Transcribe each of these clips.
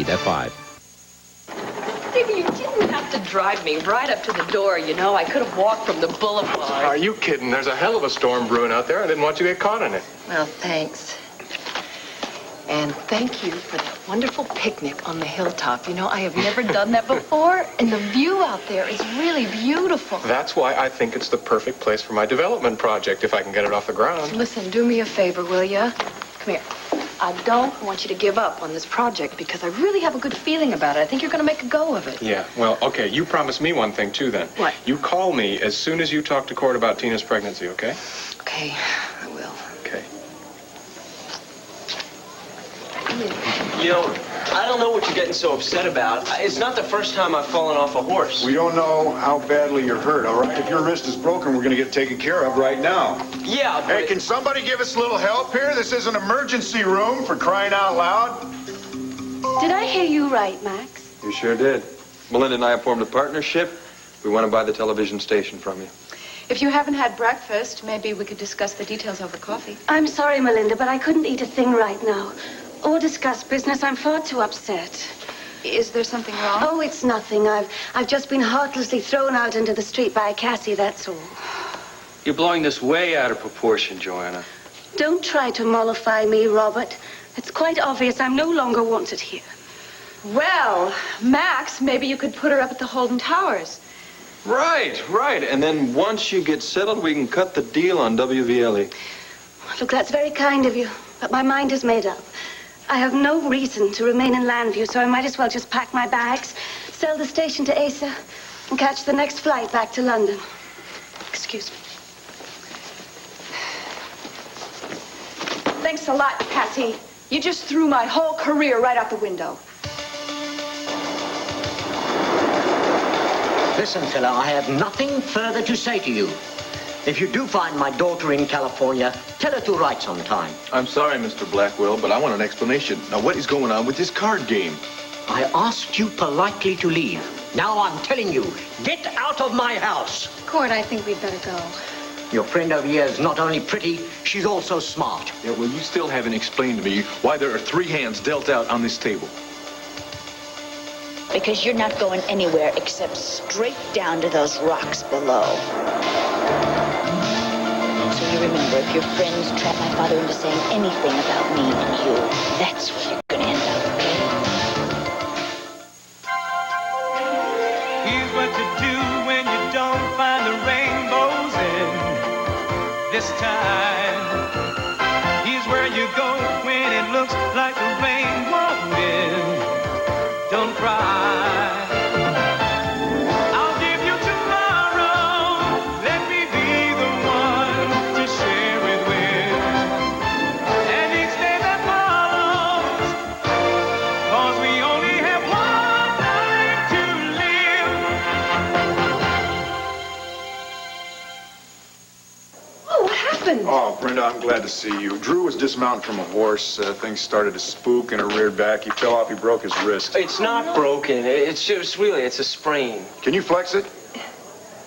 Repeat at 5. Stevie, you didn't have to drive me right up to the door, you know. I could have walked from the boulevard. Are you kidding? There's a hell of a storm brewing out there. I didn't want you to get caught in it. Well, thanks. And thank you for that wonderful picnic on the hilltop. You know, I have never done that before, and the view out there is really beautiful. That's why I think it's the perfect place for my development project, if I can get it off the ground. Listen, do me a favor, will you? Come here. I don't want you to give up on this project because I really have a good feeling about it. I think you're going to make a go of it. Yeah, well, okay, you promise me one thing, too, then. What? You call me as soon as you talk to court about Tina's pregnancy, okay? Okay, I will. Okay. You know, I don't know what you're getting so upset about. It's not the first time I've fallen off a horse. We don't know how badly you're hurt, all right? If your wrist is broken, we're going to get taken care of right now. Yeah, but... Hey, can somebody give us a little help here? This is an emergency room, for crying out loud. Did I hear you right, Max? You sure did. Melinda and I have formed a partnership. We want to buy the television station from you. If you haven't had breakfast, maybe we could discuss the details over coffee. I'm sorry, Melinda, but I couldn't eat a thing right now. Or discuss business. I'm far too upset. Is there something wrong? Oh, it's nothing. I've just been heartlessly thrown out into the street by Cassie, that's all. You're blowing this way out of proportion, Joanna. Don't try to mollify me, Robert. It's quite obvious I'm no longer wanted here. Well, Max, maybe you could put her up at the Holden Towers. Right. And then once you get settled, we can cut the deal on WVLE. Look, that's very kind of you, but my mind is made up. I have no reason to remain in Landview, so I might as well just pack my bags, sell the station to Asa, and catch the next flight back to London. Excuse me. Thanks a lot, Cassie. You just threw my whole career right out the window. Listen, fella, I have nothing further to say to you. If you do find my daughter in California, tell her to write sometime. I'm sorry, Mr. Blackwell, but I want an explanation. Now, what is going on with this card game? I asked you politely to leave. Now I'm telling you, get out of my house. Court, I think we'd better go. Your friend over here is not only pretty, she's also smart. Yeah, well, you still haven't explained to me why there are 3 hands dealt out on this table. Because you're not going anywhere except straight down to those rocks below. So you remember, if your friends trap my father into saying anything about me and you, that's where you're gonna end up, okay? Here's what you do when you don't find the rainbows in this time. Here's where you go when it looks like the rain won't end. Don't cry. Oh, Brenda, I'm glad to see you. Drew was dismounting from a horse. Things started to spook and it reared back. He fell off. He broke his wrist. It's not broken. It's just really, it's a sprain. Can you flex it?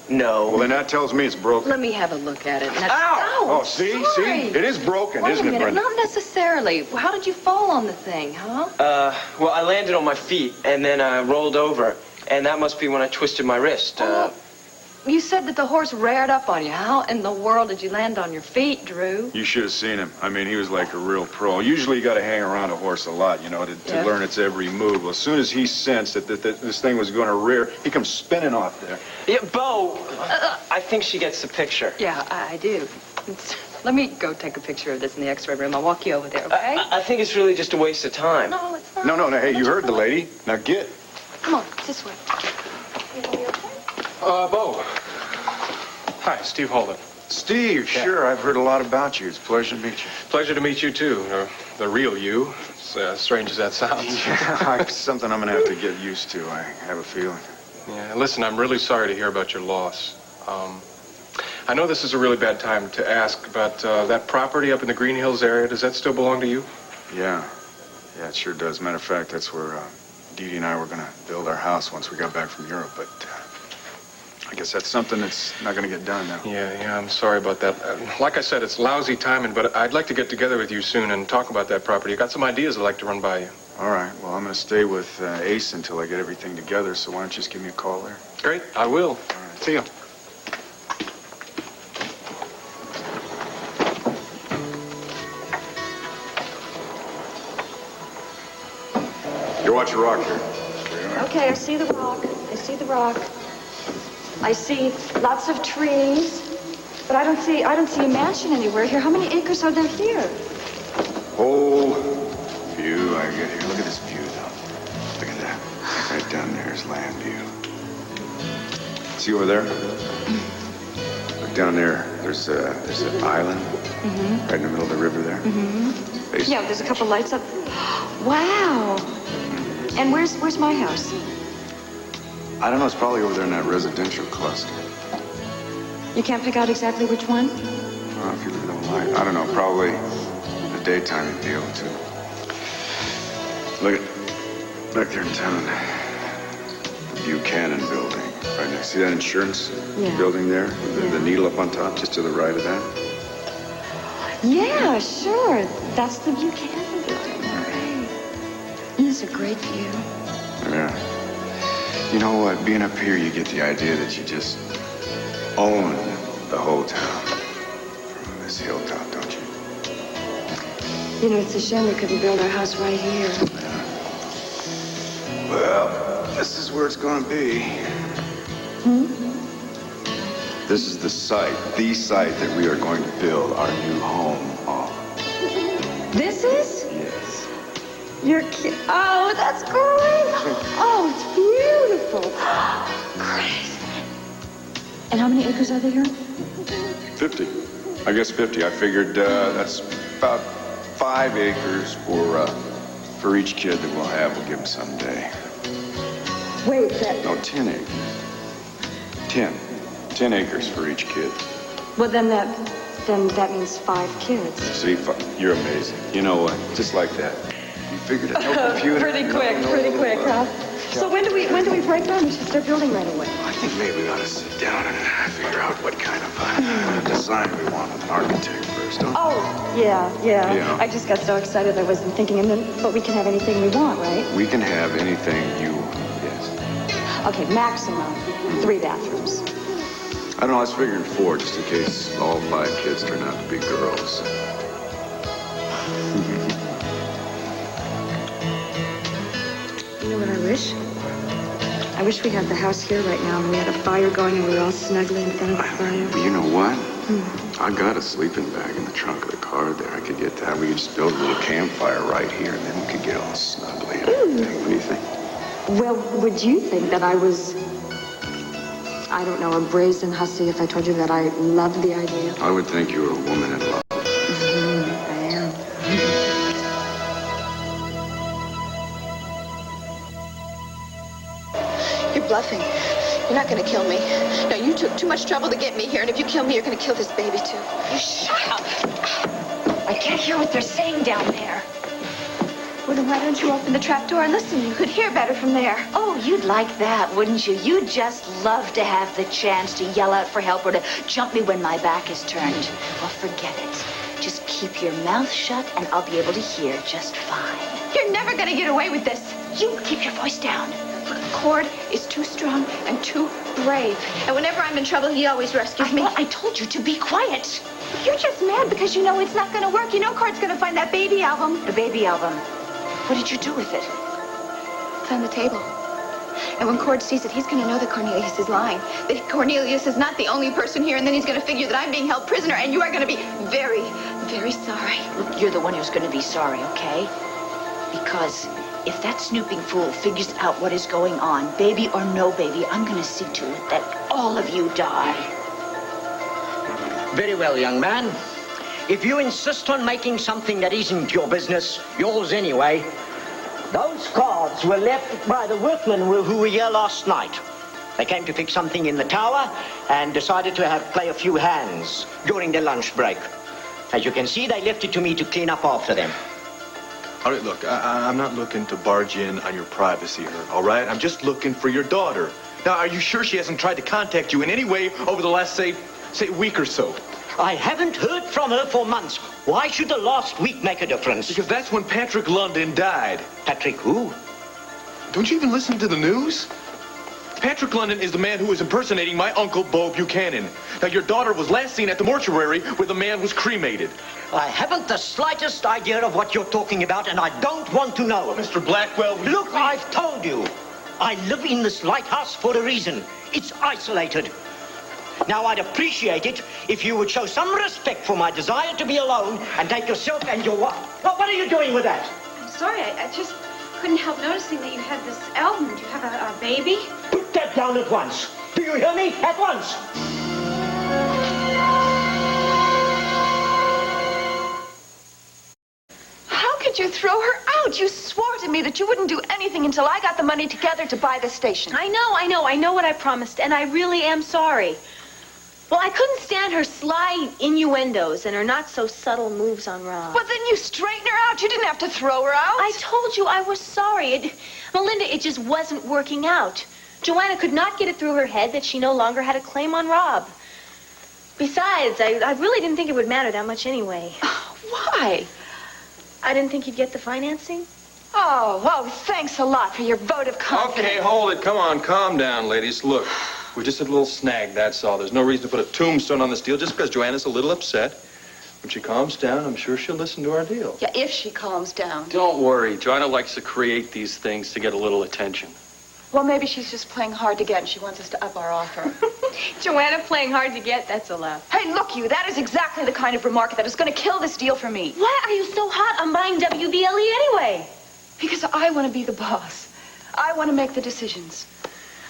No. Well, then that tells me it's broken. Let me have a look at it. Ow! Oh, see? It is broken, Wait isn't a it, minute. Brenda? Not necessarily. How did you fall on the thing, huh? Well, I landed on my feet, and then I rolled over, and that must be when I twisted my wrist. You said that the horse reared up on you. How in the world did you land on your feet, Drew? You should have seen him. I mean, he was like a real pro. Usually you got to hang around a horse a lot, you know, to learn its every move. Well, as soon as he sensed that this thing was going to rear, he comes spinning off there. Yeah, Bo, I think she gets the picture. Yeah, I do. Let me go take a picture of this in the x-ray room. I'll walk you over there, okay? I think it's really just a waste of time. No, it's not. No, hey, you heard the lady. Now get. Come on, this way. Bo. Hi, Steve Holden. Steve, sure, I've heard a lot about you. It's a pleasure to meet you. Pleasure to meet you, too. The real you, as strange as that sounds. Yeah, it's something I'm going to have to get used to, I have a feeling. Yeah, listen, I'm really sorry to hear about your loss. I know this is a really bad time to ask, but that property up in the Green Hills area, does that still belong to you? Yeah, it sure does. Matter of fact, that's where Dee Dee and I were going to build our house once we got back from Europe, but I guess that's something that's not going to get done now. Yeah, I'm sorry about that. Like I said, it's lousy timing, but I'd like to get together with you soon and talk about that property. I got some ideas I'd like to run by you. All right. Well, I'm going to stay with Ace until I get everything together, so why don't you just give me a call there? Great, I will. All right. See you. You watch your rock here. Okay, I see the rock. I see the rock. I see lots of trees, but I don't see a mansion anywhere here. How many acres are there here? Oh, view I get here. Look at this view, though. Look at that. Right down there is land view. See over there? Look down there. There's an island right in the middle of the river there. Yeah, there's a couple lights up. Wow. And where's my house? I don't know. It's probably over there in that residential cluster. You can't pick out exactly which one? Well, if you leave it on light. I don't know. Probably in the daytime you'd be able to. Look at back there in town. The Buchanan building. Right next. See that insurance building there? The needle up on top, just to the right of that? Yeah, sure. That's the Buchanan building. All right. It's a great view. Yeah. You know what? Being up here, you get the idea that you just own the whole town from this hilltop, don't you? You know, it's a shame we couldn't build our house right here. Yeah. Well, this is where it's going to be. This is the site that we are going to build our new home on. This is? Yes. You're kidding. Oh, that's great. Oh, it's beautiful. Great. And how many acres are there here? 50. I guess 50. I figured that's about 5 acres for each kid that we'll have. We'll give them someday. Wait, that... No, 10 acres. 10 acres for each kid. Well, then that means 5 kids. See, you're amazing. You know what? Just like that. You figured it. No computer. Pretty quick, huh? So when do we break ground? We should start building right away. I think maybe we ought to sit down and figure out what kind of design we want with an architect first, don't we? Oh, yeah. I just got so excited I wasn't thinking. But we can have anything we want, right? We can have anything you want, yes. Okay, maximum 3 bathrooms. I don't know, I was figuring 4 just in case all 5 kids turn out to be girls. You know what I wish? I wish we had the house here right now and we had a fire going and we were all snugly in front of the fire. Well, you know what? I got a sleeping bag in the trunk of the car there. I could get that. We could just build a little campfire right here and then we could get all snugly. What do you think? Well, would you think that I was, I don't know, a brazen hussy if I told you that I loved the idea? I would think you were a woman in love. I am. You're bluffing. You're not going to kill me. No, you took too much trouble to get me here, and if you kill me, you're going to kill this baby, too. You shut up. I can't hear what they're saying down there. Well, then why don't you open the trap door and listen? You could hear better from there. Oh, you'd like that, wouldn't you? You'd just love to have the chance to yell out for help or to jump me when my back is turned. Well, forget it. Just keep your mouth shut and I'll be able to hear just fine. You're never going to get away with this. You keep your voice down. Cord is too strong and too brave. And whenever I'm in trouble, he always rescues me. I told you to be quiet. You're just mad because you know it's not going to work. You know Cord's going to find that baby album. The baby album. What did you do with it? It's on the table. And when Cord sees it, he's going to know that Cornelius is lying. That Cornelius is not the only person here, and then he's going to figure that I'm being held prisoner, and you are going to be very, very sorry. Look, you're the one who's going to be sorry, okay? Because if that snooping fool figures out what is going on, baby or no baby, I'm going to see to it that all of you die. Very well, young man. If you insist on making something that isn't your business, yours anyway, those cards were left by the workmen who were here last night. They came to fix something in the tower and decided to play a few hands during their lunch break. As you can see, they left it to me to clean up after them. All right, look, I'm not looking to barge in on your privacy, Herb, all right? I'm just looking for your daughter. Now, are you sure she hasn't tried to contact you in any way over the last, say, week or so? I haven't heard from her for months. Why should the last week make a difference? Because that's when Patrick London died. Patrick who? Don't you even listen to the news? Patrick London is the man who is impersonating my uncle, Bo Buchanan. Now, your daughter was last seen at the mortuary where the man was cremated. I haven't the slightest idea of what you're talking about, and I don't want to know. Mr. Blackwell, Look, I've told you. I live in this lighthouse for a reason. It's isolated. Now, I'd appreciate it if you would show some respect for my desire to be alone and take yourself and your wife. What are you doing with that? I'm sorry, I just couldn't help noticing that you had this album. Do you have a baby? Put that down at once. Do you hear me? At once. How could you throw her out? You swore to me that you wouldn't do anything until I got the money together to buy the station. I know what I promised, and I really am sorry. Well, I couldn't stand her sly innuendos and her not-so-subtle moves on Rob. Well, then you straighten her out. You didn't have to throw her out. I told you I was sorry. Melinda, it just wasn't working out. Joanna could not get it through her head that she no longer had a claim on Rob. Besides, I really didn't think it would matter that much anyway. Why? I didn't think you'd get the financing. Oh, thanks a lot for your vote of confidence. Okay, hold it. Come on, calm down, ladies. Look, we just had a little snag, that's all. There's no reason to put a tombstone on this deal just because Joanna's a little upset. When she calms down, I'm sure she'll listen to our deal. Yeah, if she calms down. Don't worry. Joanna likes to create these things to get a little attention. Well, maybe she's just playing hard to get and she wants us to up our offer. Joanna playing hard to get, that's a laugh. Hey, look you, that is exactly the kind of remark that is going to kill this deal for me. Why are you so hot on buying WVLE anyway? Because I want to be the boss. I want to make the decisions.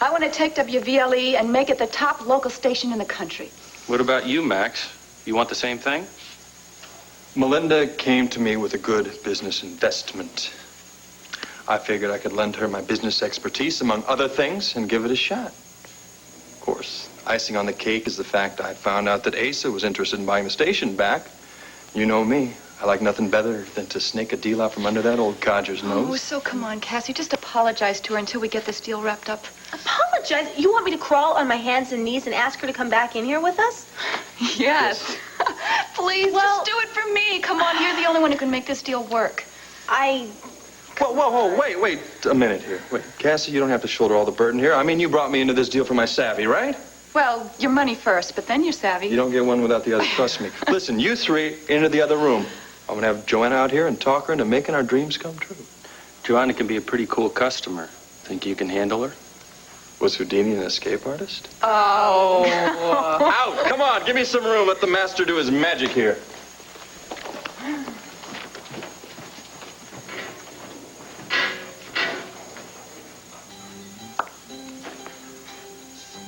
I want to take WVLE and make it the top local station in the country. What about you, Max? You want the same thing? Melinda came to me with a good business investment. I figured I could lend her my business expertise, among other things, and give it a shot. Of course, icing on the cake is the fact I found out that Asa was interested in buying the station back. You know me. I like nothing better than to snake a deal out from under that old codger's nose. Oh, so come on, Cassie. Just apologize to her until we get this deal wrapped up. Apologize? You want me to crawl on my hands and knees and ask her to come back in here with us? Yes. Please, just do it for me. Come on, you're the only one who can make this deal work. Whoa, wait a minute here. Wait, Cassie, you don't have to shoulder all the burden here. I mean, you brought me into this deal for my savvy, right? Well, your money first, but then you're savvy. You don't get one without the other, trust me. Listen, you three into the other room. I'm gonna have Joanna out here and talk her into making our dreams come true. Joanna can be a pretty cool customer. Think you can handle her? Was Houdini an escape artist? Oh. Out! Come on, give me some room. Let the master do his magic here.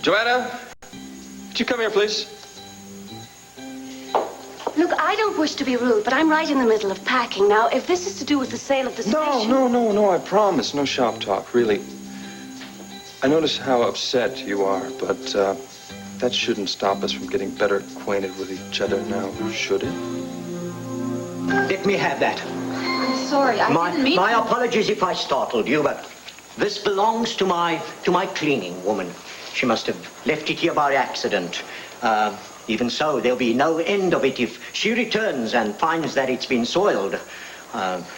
Joanna, could you come here, please? Look, I don't wish to be rude, but I'm right in the middle of packing. Now, if this is to do with the sale of the station... No, I promise. No shop talk, really. I notice how upset you are, but that shouldn't stop us from getting better acquainted with each other now, should it? Let me have that. I'm sorry, I didn't mean My apologies if I startled you, but this belongs to my cleaning woman. She must have left it here by accident. Even so, there'll be no end of it if she returns and finds that it's been soiled.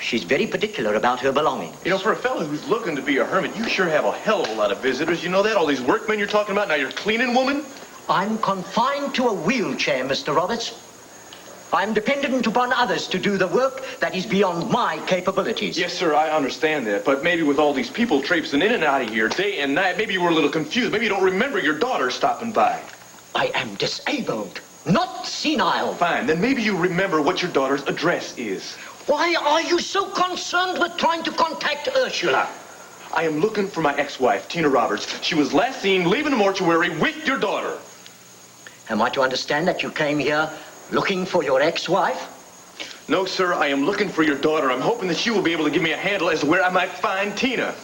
She's very particular about her belongings. You know, for a fellow who's looking to be a hermit, you sure have a hell of a lot of visitors. You know that? All these workmen you're talking about, now you're cleaning woman? I'm confined to a wheelchair, Mr. Roberts. I'm dependent upon others to do the work that is beyond my capabilities. Yes, sir, I understand that. But maybe with all these people traipsing in and out of here day and night, maybe you were a little confused. Maybe you don't remember your daughter stopping by. I am disabled, not senile. Fine, then maybe you remember what your daughter's address is. Why are you so concerned with trying to contact Ursula? I am looking for my ex-wife, Tina Roberts. She was last seen leaving the mortuary with your daughter. Am I to understand that you came here looking for your ex-wife? No, sir, I am looking for your daughter. I'm hoping that she will be able to give me a handle as to where I might find Tina.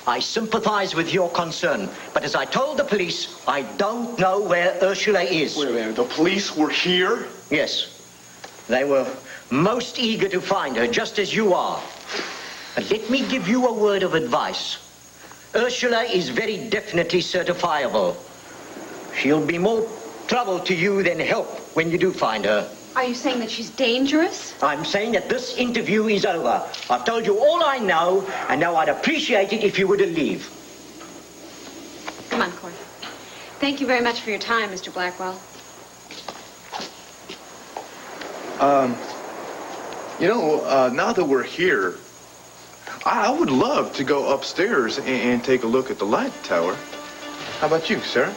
I sympathize with your concern, but as I told the police, I don't know where Ursula is. Wait a minute, the police were here? Yes. They were most eager to find her, just as you are. But let me give you a word of advice. Ursula is very definitely certifiable. She'll be more trouble to you than help when you do find her. Are you saying that she's dangerous? I'm saying that this interview is over. I've told you all I know, and now I'd appreciate it if you were to leave. Come on, Cord. Thank you very much for your time, Mr. Blackwell. Now that we're here, I would love to go upstairs and take a look at the light tower. How about you, Sarah?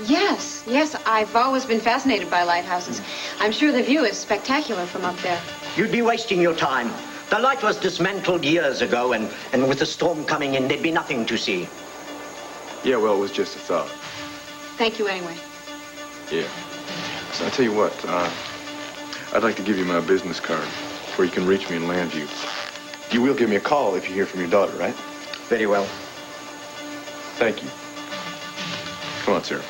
Yes. Yes, I've always been fascinated by lighthouses. I'm sure the view is spectacular from up there. You'd be wasting your time. The light was dismantled years ago, and with the storm coming in, there'd be nothing to see. Yeah, well, it was just a thought. Thank you anyway. Yeah. So I'll tell you what, I'd like to give you my business card where you can reach me in Landview. You will give me a call if you hear from your daughter, right? Very well. Thank you. Come on, Sarah.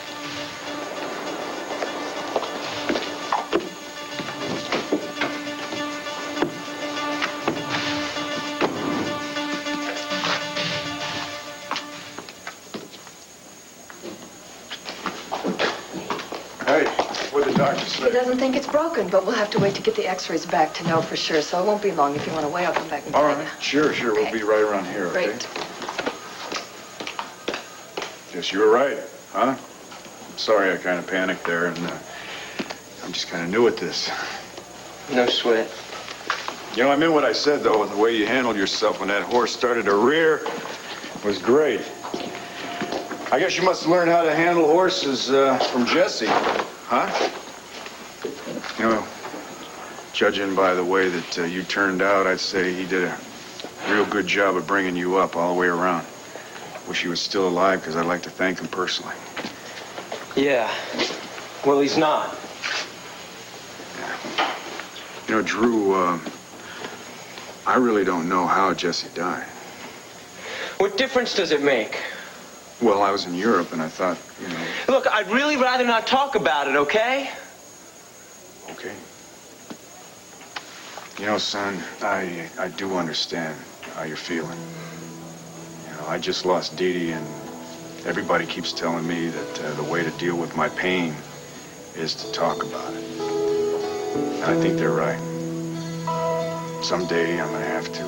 Hey, what'd the doctor say? He doesn't think it's broken, but we'll have to wait to get the x-rays back to know for sure, so it won't be long. If you want to wait, I'll come back and All tell right. you. Sure. We'll be right around here, okay? Great. Guess you were right, huh? I'm sorry I kind of panicked there, and I'm just kind of new at this. No sweat. You know, I meant what I said, though. The way you handled yourself when that horse started to rear was great. I guess you must have learned how to handle horses from Jesse, huh? You know, judging by the way that you turned out, I'd say he did a real good job of bringing you up all the way around. Wish he was still alive, because I'd like to thank him personally. Yeah. Well, he's not. You know, Drew, I really don't know how Jesse died. What difference does it make? Well, I was in Europe, and I thought, you know... Look, I'd really rather not talk about it, okay? Okay. You know, son, I do understand how you're feeling. You know, I just lost Dee Dee, and everybody keeps telling me that the way to deal with my pain is to talk about it. And I think they're right. Someday I'm gonna have to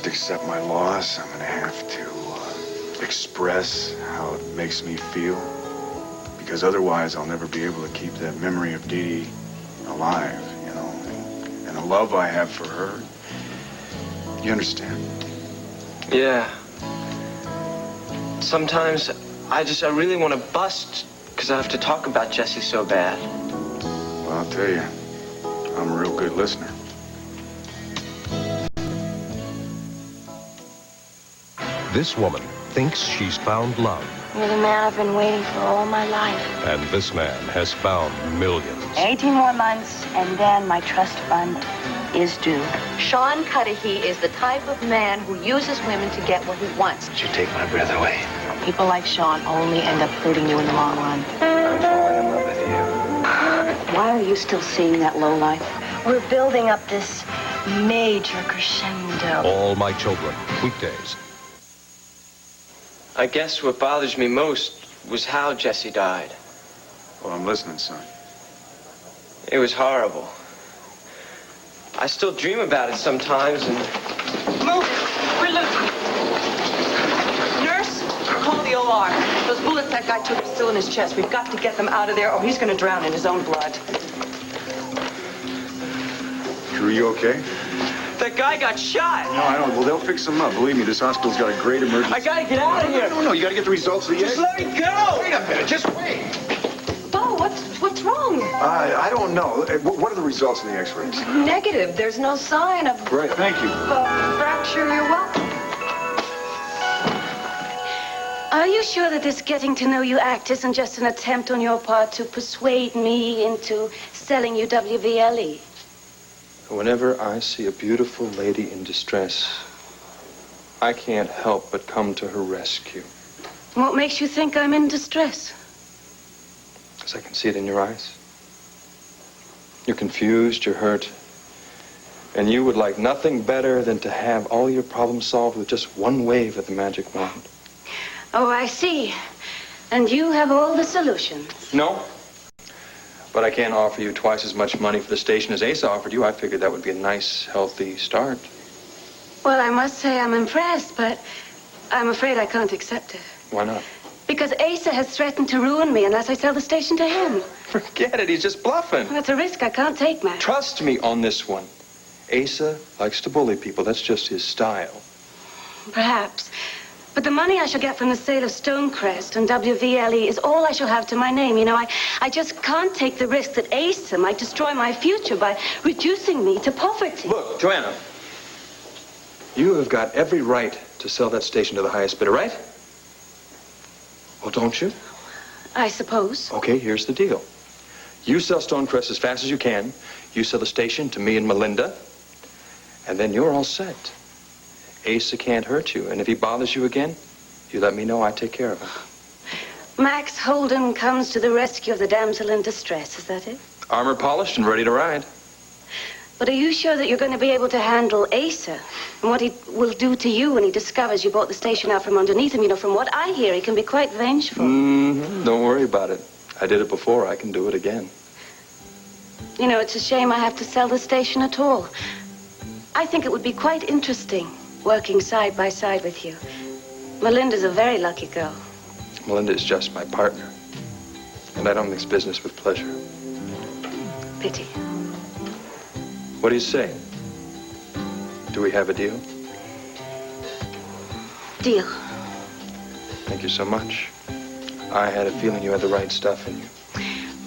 accept my loss. I'm gonna have to express how it makes me feel, because otherwise I'll never be able to keep that memory of Dee Dee alive, you know, and the love I have for her. You understand? Yeah. Sometimes I really want to bust because I have to talk about Jesse so bad. Well, I'll tell you, I'm a real good listener. This woman thinks she's found love, You're the man I've been waiting for all my life. and this man has found millions. 18 more months, and then my trust fund is due. Sean Cudahy is the type of man who uses women to get what he wants. You take my breath away. People like Sean only end up hurting you in the long run. I'm falling in love with you. Why are you still seeing that lowlife? We're building up this major crescendo. All My Children, weekdays. I guess what bothers me most was how Jesse died. Well, I'm listening, son. It was horrible. I still dream about it sometimes, and... Move! We're losing. Nurse, call the OR. Those bullets that guy took are still in his chest. We've got to get them out of there, or he's going to drown in his own blood. Drew, you okay? That guy got shot! No, I don't. Well, they'll fix him up. Believe me, this hospital's got a great emergency. I gotta get out of here! No, you gotta get the results of the Just let me go! Wait a minute, just wait. Bo, what's wrong? I don't know. What are the results of the x-rays? Negative. There's no sign of Great, thank you. fracture. You're welcome. Are you sure that this getting to know you act isn't just an attempt on your part to persuade me into selling you WVLE? Whenever I see a beautiful lady in distress, I can't help but come to her rescue. What makes you think I'm in distress? Because I can see it in your eyes. You're confused, you're hurt, and you would like nothing better than to have all your problems solved with just one wave of the magic wand. Oh, I see. And you have all the solutions. No. But I can't offer you twice as much money for the station as Asa offered you. I figured that would be a nice, healthy start. Well, I must say I'm impressed, but I'm afraid I can't accept it. Why not? Because Asa has threatened to ruin me unless I sell the station to him. Forget it. He's just bluffing. That's a risk I can't take, Max. Trust me on this one. Asa likes to bully people. That's just his style. Perhaps. But the money I shall get from the sale of Stonecrest and WVLE is all I shall have to my name. You know, I just can't take the risk that Asa might destroy my future by reducing me to poverty. Look, Joanna, you have got every right to sell that station to the highest bidder, right? Well, don't you? I suppose. Okay, here's the deal. You sell Stonecrest as fast as you can. You sell the station to me and Melinda. And then you're all set. Asa can't hurt you. And if he bothers you again, you let me know. I take care of him. Max Holden comes to the rescue of the damsel in distress. Is that it? Armor polished and ready to ride. But are you sure that you're going to be able to handle Asa and what he will do to you when he discovers you bought the station out from underneath him? You know, from what I hear, he can be quite vengeful. Mm-hmm. Don't worry about it. I did it before. I can do it again. You know, it's a shame I have to sell the station at all. I think it would be quite interesting working side by side with you. Melinda's a very lucky girl. Melinda is just my partner. And I don't mix business with pleasure. Pity. What do you say? Do we have a deal? Deal. Thank you so much. I had a feeling you had the right stuff in you.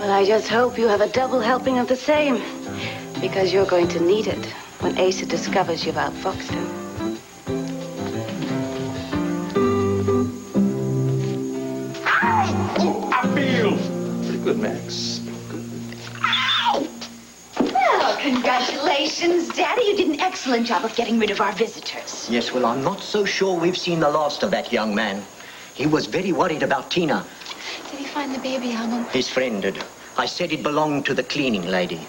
Well, I just hope you have a double helping of the same. Because you're going to need it when Asa discovers you've outfoxed him. I feel pretty good, Max. Well, congratulations, Daddy. You did an excellent job of getting rid of our visitors. Yes, well, I'm not so sure we've seen the last of that young man. He was very worried about Tina. Did he find the baby, Helen? His friend did. I said it belonged to the cleaning lady.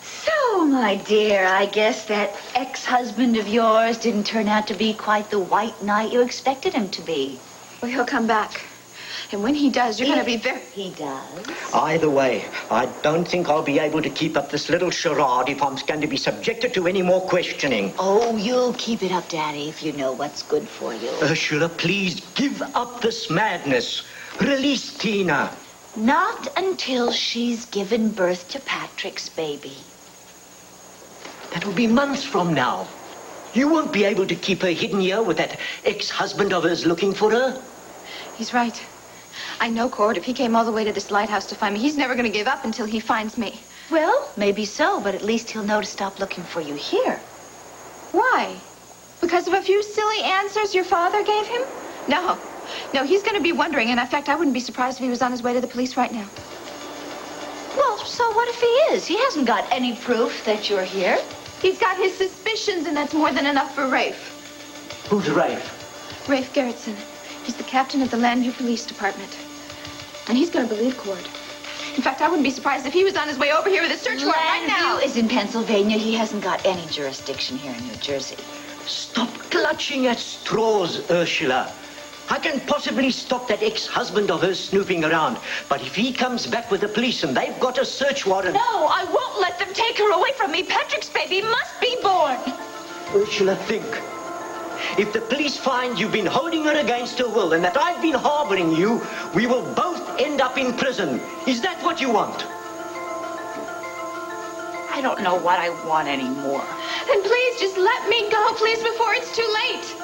So, my dear, I guess that ex-husband of yours didn't turn out to be quite the white knight you expected him to be. Well, he'll come back. And when he does, you're going to be very... He does? Either way, I don't think I'll be able to keep up this little charade if I'm going to be subjected to any more questioning. Oh, you'll keep it up, Daddy, if you know what's good for you. Ursula, please give up this madness. Release Tina. Not until she's given birth to Patrick's baby. That will be months from now. You won't be able to keep her hidden here with that ex-husband of hers looking for her. He's right. I know, Cord. If he came all the way to this lighthouse to find me, he's never going to give up until he finds me. Well, maybe so, but at least he'll know to stop looking for you here. Why? Because of a few silly answers your father gave him? No. No, he's going to be wondering, and in fact, I wouldn't be surprised if he was on his way to the police right now. Well, so what if he is? He hasn't got any proof that you're here. He's got his suspicions, and that's more than enough for Rafe. Who's Rafe? Rafe Gerritsen. He's the captain of the Landview Police Department. And he's going to believe Cord. In fact, I wouldn't be surprised if he was on his way over here with a search warrant right now. Landview is in Pennsylvania. He hasn't got any jurisdiction here in New Jersey. Stop clutching at straws, Ursula. I can possibly stop that ex-husband of hers snooping around. But if he comes back with the police and they've got a search warrant... No, I won't let them take her away from me. Patrick's baby must be born. Ursula, think. If the police find you've been holding her against her will and that I've been harboring you, we will both end up in prison. Is that what you want? I don't know what I want anymore. Then please just let me go, please, before it's too late.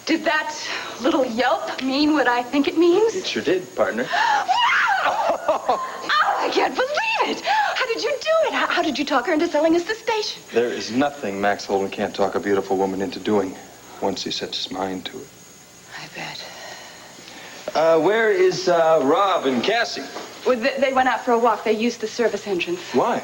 Did that little yelp mean what I think it means? It sure did, partner. Oh, I can't believe it! How did you do it? How did you talk her into selling us the station? There is nothing Max Holden can't talk a beautiful woman into doing once he sets his mind to it. I bet. Where is Rob and Cassie? Well, they went out for a walk. They used the service entrance. Why?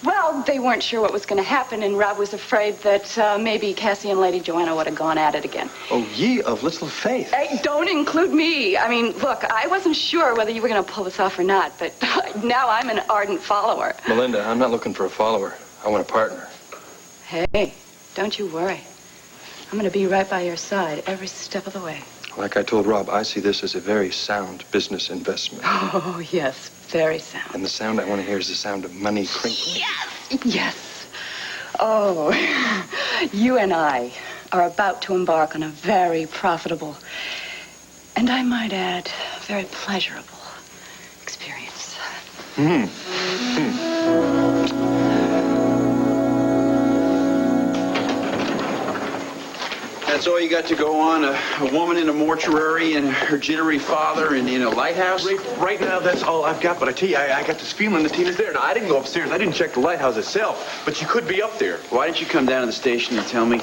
Well, they weren't sure what was going to happen, and Rob was afraid that maybe Cassie and Lady Joanna would have gone at it again. Oh, ye of little faith. Hey, don't include me. I mean, look, I wasn't sure whether you were going to pull this off or not, but now I'm an ardent follower. Melinda, I'm not looking for a follower. I want a partner. Hey, don't you worry. I'm going to be right by your side every step of the way. Like I told Rob, I see this as a very sound business investment. Oh, yes, very sound. And the sound I want to hear is the sound of money crinkling. Yes! Yes. Oh, you and I are about to embark on a very profitable, and I might add, very pleasurable experience. That's all you got to go on? A woman in a mortuary and her jittery father in a lighthouse? Right now, that's all I've got. But I tell you, I got this feeling that Tina's there. Now, I didn't go upstairs. I didn't check the lighthouse itself. But she could be up there. Why didn't you come down to the station and tell me?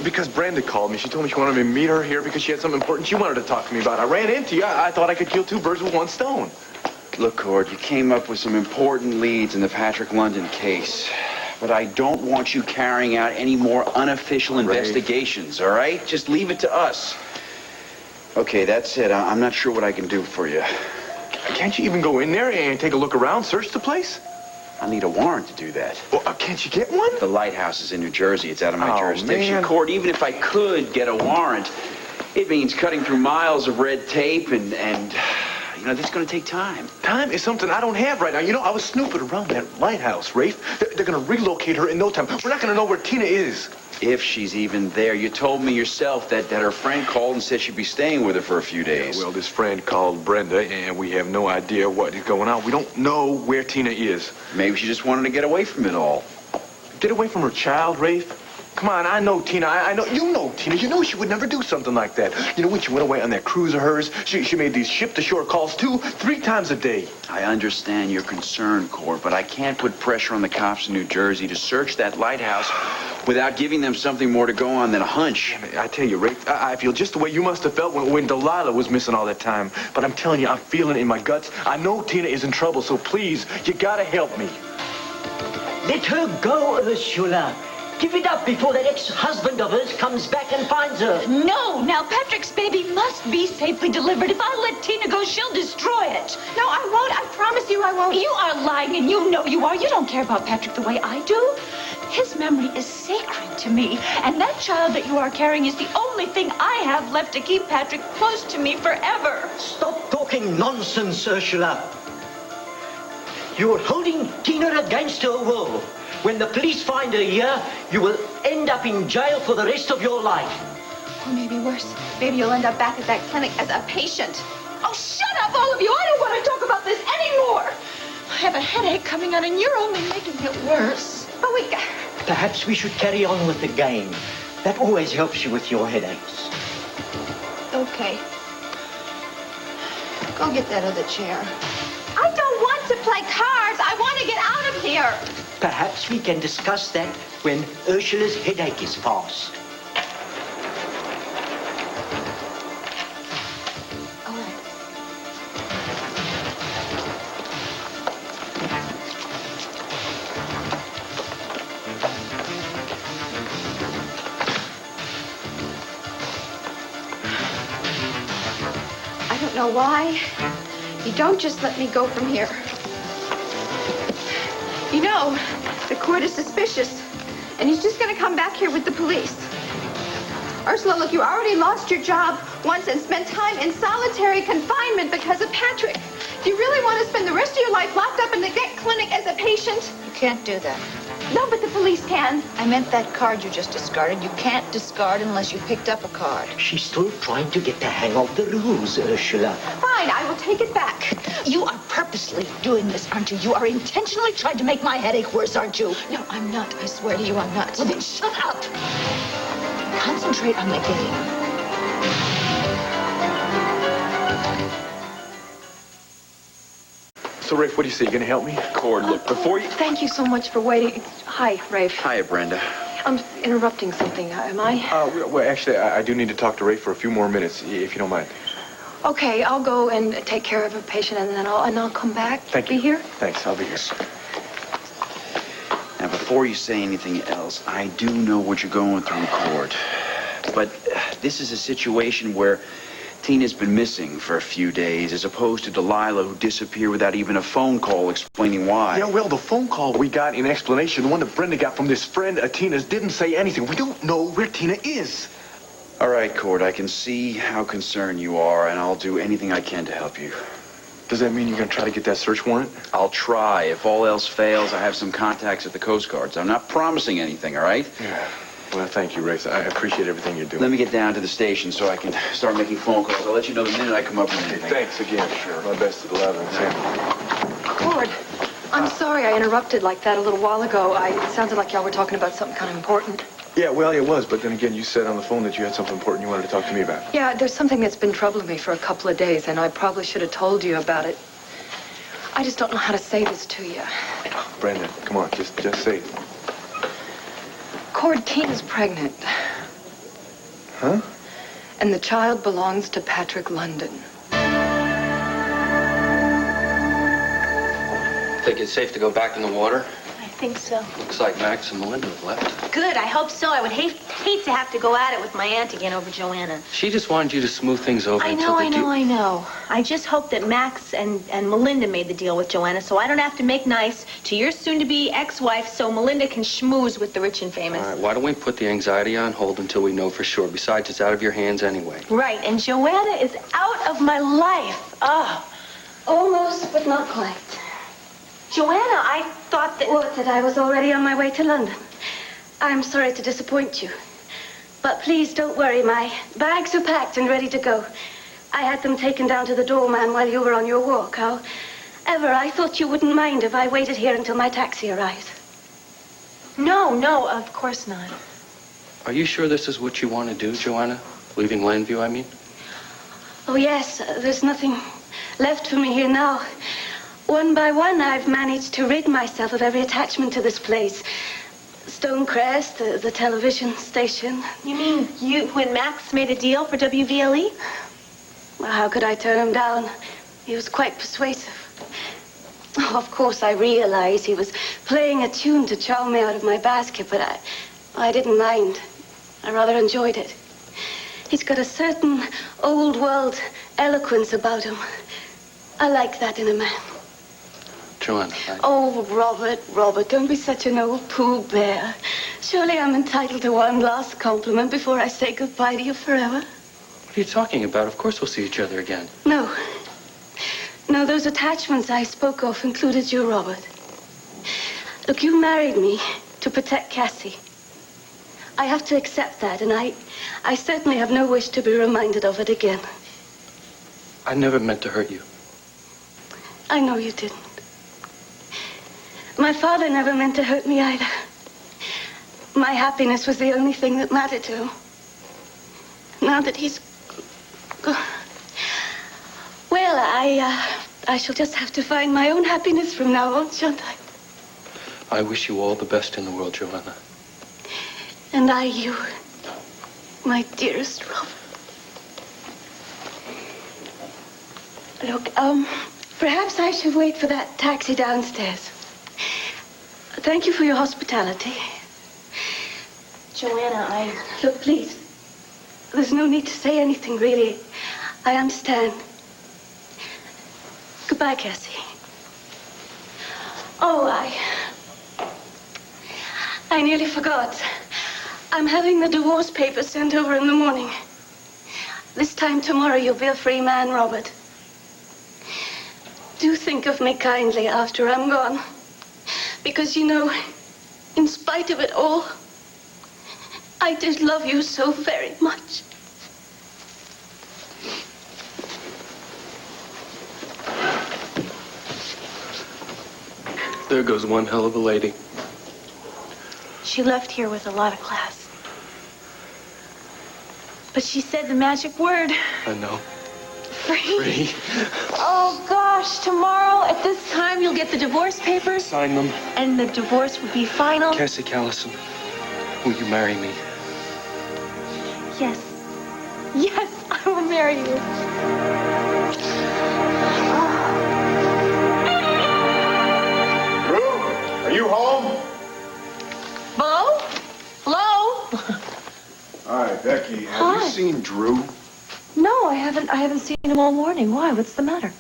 Because Brenda called me. She told me she wanted me to meet her here because she had something important she wanted to talk to me about. I ran into you. I thought I could kill two birds with one stone. Look, Cord, you came up with some important leads in the Patrick London case. But I don't want you carrying out any more unofficial investigations, all right? Just leave it to us. Okay, that's it. I'm not sure what I can do for you. Can't you even go in there and take a look around, search the place? I'll need a warrant to do that. Well, can't you get one? The lighthouse is in New Jersey. It's out of my jurisdiction. Cord, even if I could get a warrant, it means cutting through miles of red tape and you know, this is going to take time. Time is something I don't have right now. You know, I was snooping around that lighthouse, Rafe. They're going to relocate her in no time. We're not going to know where Tina is. If she's even there. You told me yourself that her friend called and said she'd be staying with her for a few days. Yeah, well, this friend called Brenda, and we have no idea what is going on. We don't know where Tina is. Maybe she just wanted to get away from it all. Get away from her child, Rafe? Come on, I know Tina. I know you know Tina. You know she would never do something like that. You know, when she went away on that cruise of hers, she made these ship-to-shore calls 2-3 times a day. I understand your concern, Cord, but I can't put pressure on the cops in New Jersey to search that lighthouse without giving them something more to go on than a hunch. I tell you, Rafe, I feel just the way you must have felt when Delilah was missing all that time. But I'm telling you, I'm feeling it in my guts. I know Tina is in trouble, so please, you gotta help me. Let her go, Ursula. Give it up before that ex-husband of hers comes back and finds her. No, now Patrick's baby must be safely delivered. If I let Tina go, she'll destroy it. No, I won't. I promise you I won't. You are lying, and you know you are. You don't care about Patrick the way I do. His memory is sacred to me, and that child that you are carrying is the only thing I have left to keep Patrick close to me forever. Stop talking nonsense, Ursula. You're holding Tina against her will. When the police find her here, you will end up in jail for the rest of your life. Or maybe worse. Maybe you'll end up back at that clinic as a patient. Oh, shut up, all of you. I don't want to talk about this anymore. I have a headache coming on, and you're only making it worse. But we... Perhaps we should carry on with the game. That always helps you with your headaches. Okay. Go get that other chair. I don't want to play cards. I want to get out of here. Perhaps we can discuss that when Ursula's headache is past. All right. I don't know why you don't just let me go from here. You know, the court is suspicious, and he's just going to come back here with the police. Ursula, look, you already lost your job once and spent time in solitary confinement because of Patrick. Do you really want to spend the rest of your life locked up in the vet clinic as a patient? You can't do that. No, but the police can. I meant that card you just discarded. You can't discard unless you picked up a card. She's still trying to get the hang of the rules, Ursula. Fine, I will take it back. You are purposely doing this, aren't you? You are intentionally trying to make my headache worse, aren't you? No, I'm not. I swear to you, I'm not. Well, then shut up. Concentrate on the game. So, Rafe, what do you say? You gonna help me? Cord, look, before you... Thank you so much for waiting. Hi, Rafe. Hiya, Brenda. I'm interrupting something, am I? Well, actually, I do need to talk to Rafe for a few more minutes, if you don't mind. Okay, I'll go and take care of a patient, and then I'll come back. Thank you. Be here? Thanks, I'll be here. Now, before you say anything else, I do know what you're going through, Cord. But this is a situation where Tina's been missing for a few days, as opposed to Delilah, who disappeared without even a phone call explaining why. Yeah, well, the phone call we got in explanation, the one that Brenda got from this friend of Tina's, didn't say anything. We don't know where Tina is. All right, Cord, I can see how concerned you are, and I'll do anything I can to help you. Does that mean you're going to try to get that search warrant? I'll try. If all else fails, I have some contacts at the Coast Guard. I'm not promising anything, all right? Yeah. Well, thank you, Race. I appreciate everything you're doing. Let me get down to the station so I can start making phone calls. I'll let you know the minute I come up with anything. Thanks again. Sure. My best to the lab. Cord, I'm sorry I interrupted like that a little while ago. It sounded like y'all were talking about something kind of important. Yeah, well, it was. But then again, you said on the phone that you had something important you wanted to talk to me about. Yeah, there's something that's been troubling me for a couple of days, and I probably should have told you about it. I just don't know how to say this to you. Brenda, come on. Just say it. Cord, Tina's pregnant. Huh? And the child belongs to Patrick London. Think it's safe to go back in the water? I think so. Looks like Max and Melinda have left. Good, I hope so. I would hate to have to go at it with my aunt again over Joanna. She just wanted you to smooth things over I until know. I just hope that Max and Melinda made the deal with Joanna so I don't have to make nice to your soon-to-be ex-wife so Melinda can schmooze with the rich and famous. All right, why don't we put the anxiety on hold until we know for sure? Besides, it's out of your hands anyway. Right, and Joanna is out of my life. Oh. Almost, but not quite. Joanna, I thought that... What, that I was already on my way to London? I'm sorry to disappoint you. But please don't worry, my bags are packed and ready to go. I had them taken down to the doorman while you were on your walk. However, I thought you wouldn't mind if I waited here until my taxi arrived. No, of course not. Are you sure this is what you want to do, Joanna? Leaving Landview, I mean? Oh, yes, there's nothing left for me here now. One by one, I've managed to rid myself of every attachment to this place. Stonecrest, the television station. You mean when Max made a deal for WVLE? Well, how could I turn him down? He was quite persuasive. Oh, of course, I realized he was playing a tune to charm me out of my basket, but I didn't mind. I rather enjoyed it. He's got a certain old-world eloquence about him. I like that in a man. Joanna, Oh, Robert, don't be such an old Pooh Bear. Surely I'm entitled to one last compliment before I say goodbye to you forever. What are you talking about? Of course we'll see each other again. No, those attachments I spoke of included you, Robert. Look, you married me to protect Cassie. I have to accept that, and I certainly have no wish to be reminded of it again. I never meant to hurt you. I know you didn't. My father never meant to hurt me either. My happiness was the only thing that mattered to him. Now that he's gone, well, I shall just have to find my own happiness from now on, shan't I? I wish you all the best in the world, Joanna. And I you, my dearest Robert. Look, perhaps I should wait for that taxi downstairs. Thank you for your hospitality. Joanna, Look, please. There's no need to say anything, really. I understand. Goodbye, Cassie. Oh, I nearly forgot. I'm having the divorce papers sent over in the morning. This time tomorrow, you'll be a free man, Robert. Do think of me kindly after I'm gone. Because, you know, in spite of it all, I did love you so very much. There goes one hell of a lady. she left here with a lot of class. But she said the magic word. I know. Free. Oh, gosh, tomorrow at this time you'll get the divorce papers. Sign them. And the divorce would be final. Cassie Callison, will you marry me? Yes. Yes, I will marry you. Drew, are you home? Bo? Hello? Hi, Becky. Have you seen Drew? No, I haven't seen him all morning. Why? What's the matter?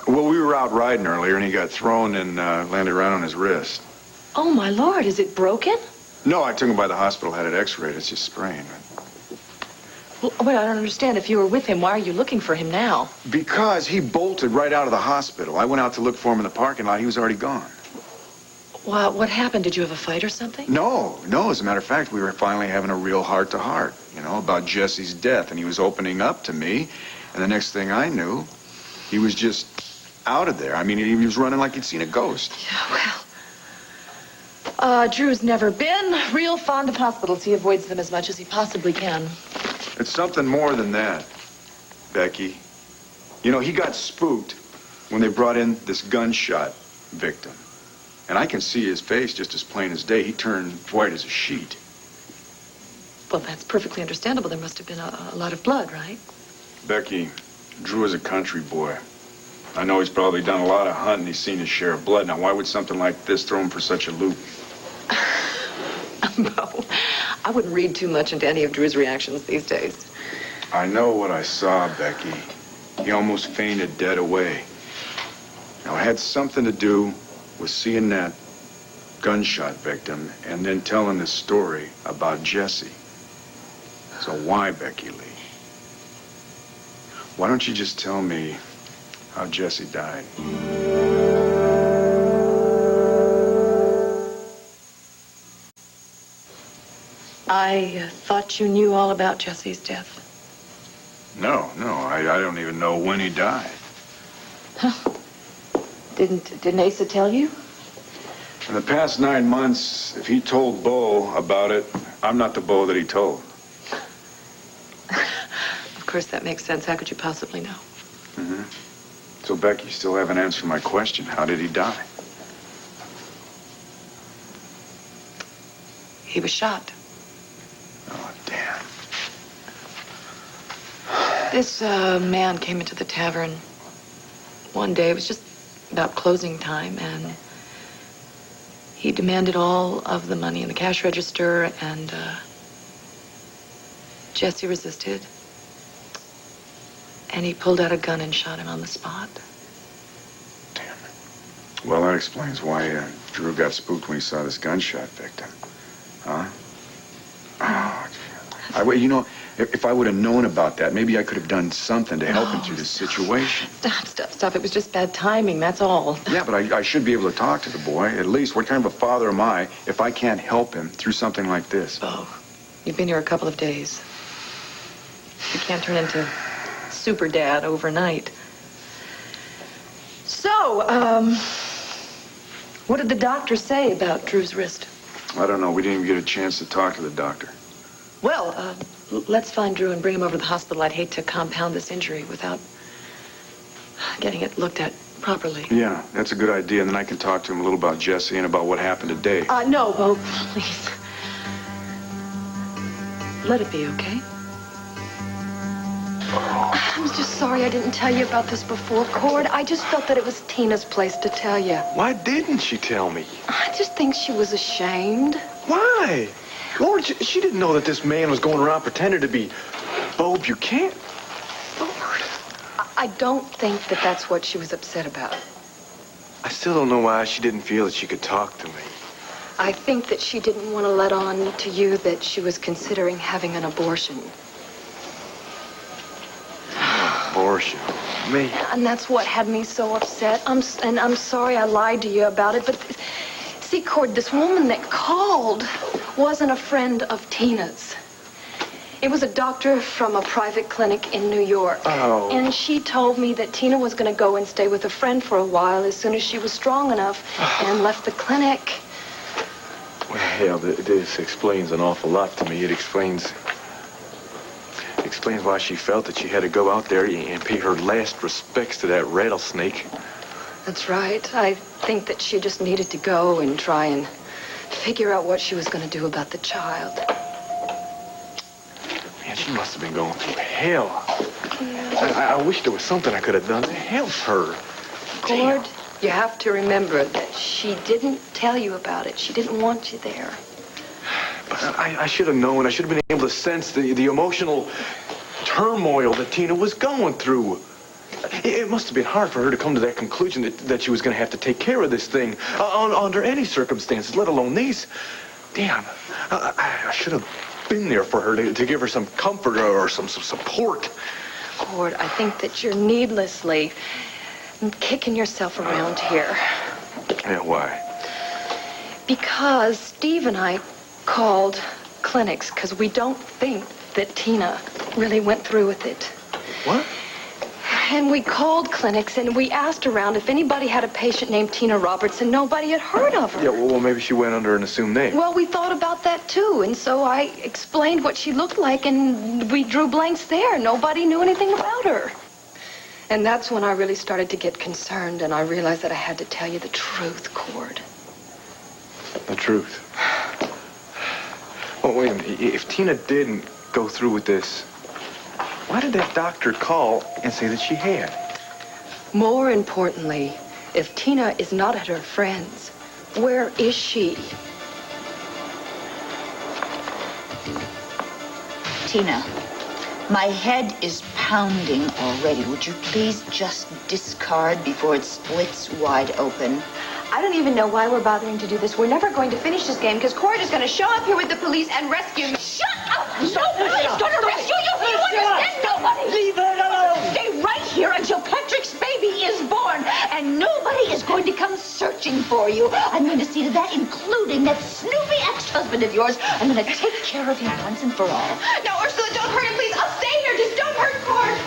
Well, we were out riding earlier, and he got thrown and landed right on his wrist. Oh, my Lord, is it broken? No, I took him by the hospital, had it x-rayed. It's just sprained. Well, wait, I don't understand. If you were with him, why are you looking for him now? Because he bolted right out of the hospital. I went out to look for him in the parking lot. He was already gone. Well, what happened? Did you have a fight or something? No. As a matter of fact, we were finally having a real heart-to-heart, about Jesse's death. And he was opening up to me. And the next thing I knew, he was just out of there. I mean, he was running like he'd seen a ghost. Yeah, well, Drew's never been real fond of hospitals. He avoids them as much as he possibly can. It's something more than that, Becky. He got spooked when they brought in this gunshot victim. And I can see his face just as plain as day. He turned white as a sheet. Well, that's perfectly understandable. There must have been a lot of blood, right? Becky, Drew is a country boy. I know he's probably done a lot of hunting. He's seen his share of blood. Now, why would something like this throw him for such a loop? No, I wouldn't read too much into any of Drew's reactions these days. I know what I saw, Becky. He almost fainted dead away. Now, it had something to do with seeing that gunshot victim and then telling this story about Jesse. So why, Becky Lee? Why don't you just tell me how Jesse died? I thought you knew all about Jesse's death. No, I don't even know when he died. Huh. Didn't Asa tell you? In the past 9 months, if he told Bo about it, I'm not the Bo that he told. Of course, that makes sense. How could you possibly know? Mm-hmm. So, Becky, you still haven't answered my question. How did he die? He was shot. Oh, damn. This man came into the tavern one day. It was just about closing time, and he demanded all of the money in the cash register, and Jesse resisted. And he pulled out a gun and shot him on the spot. Damn it. Well, that explains why Drew got spooked when he saw this gunshot victim. Huh? Oh, if I would have known about that, maybe I could have done something to help him through this situation. Stop. It was just bad timing, that's all. Yeah, but I should be able to talk to the boy. At least, what kind of a father am I if I can't help him through something like this? Oh, you've been here a couple of days. You can't turn into super dad overnight. So, what did the doctor say about Drew's wrist? I don't know. We didn't even get a chance to talk to the doctor. Well, let's find Drew and bring him over to the hospital. I'd hate to compound this injury without getting it looked at properly. Yeah, that's a good idea. And then I can talk to him a little about Jesse and about what happened today. No, Bo, please. Let it be, okay? I'm just sorry I didn't tell you about this before, Cord. I just felt that it was Tina's place to tell you. Why didn't she tell me? I just think she was ashamed. Why? Lord, she didn't know that this man was going around pretending to be Bo Buchanan. Lord. I don't think that that's what she was upset about. I still don't know why she didn't feel that she could talk to me. I think that she didn't want to let on to you that she was considering having an abortion. Abortion? Me? And that's what had me so upset. I'm sorry I lied to you about it, but see, Cord, this woman that called wasn't a friend of Tina's. It was a doctor from a private clinic in New York. Oh. And she told me that Tina was going to go and stay with a friend for a while as soon as she was strong enough and left the clinic. Well, hell, this explains an awful lot to me. It explains why she felt that she had to go out there and pay her last respects to that rattlesnake. That's right. I think that she just needed to go and try and figure out what she was going to do about the child. Man, she must have been going through hell. Yeah. I wish there was something I could have done to help her. Cord, you have to remember that she didn't tell you about it. She didn't want you there. But I should have known. I should have been able to sense the emotional turmoil that Tina was going through. It must have been hard for her to come to that conclusion that she was going to have to take care of this thing under any circumstances, let alone these. Damn, I should have been there for her to give her some comfort or some support. Cord, I think that you're needlessly kicking yourself around here. Yeah, why? Because Steve and I called clinics because we don't think that Tina really went through with it. What? And we called clinics and we asked around if anybody had a patient named Tina Roberts, and nobody had heard of her. Yeah, well, maybe she went under an assumed name. Well, we thought about that too, and so I explained what she looked like, and we drew blanks there. Nobody knew anything about her. And that's when I really started to get concerned, and I realized that I had to tell you the truth, Cord. The truth? Oh, wait a minute. If Tina didn't go through with this, why did that doctor call and say that she had? More importantly, if Tina is not at her friend's, where is she? Tina, my head is pounding already. Would you please just discard before it splits wide open? I don't even know why we're bothering to do this. We're never going to finish this game because Cord is going to show up here with the police and rescue me. Shut up! Nobody's going to rescue you! You understand? Nobody! Leave her alone! Stay right here until Patrick's baby is born, and nobody is going to come searching for you. I'm going to see to that, including that snoopy ex-husband of yours. I'm going to take care of him once and for all. No, Ursula, don't hurt him, please. I'll stay here. Just don't hurt Cord.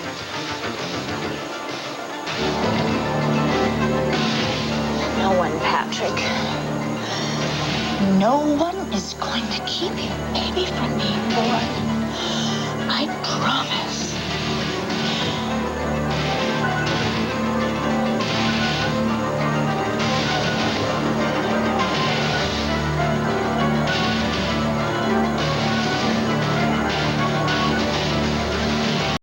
No one, Patrick. No one is going to keep your baby from being born. I promise.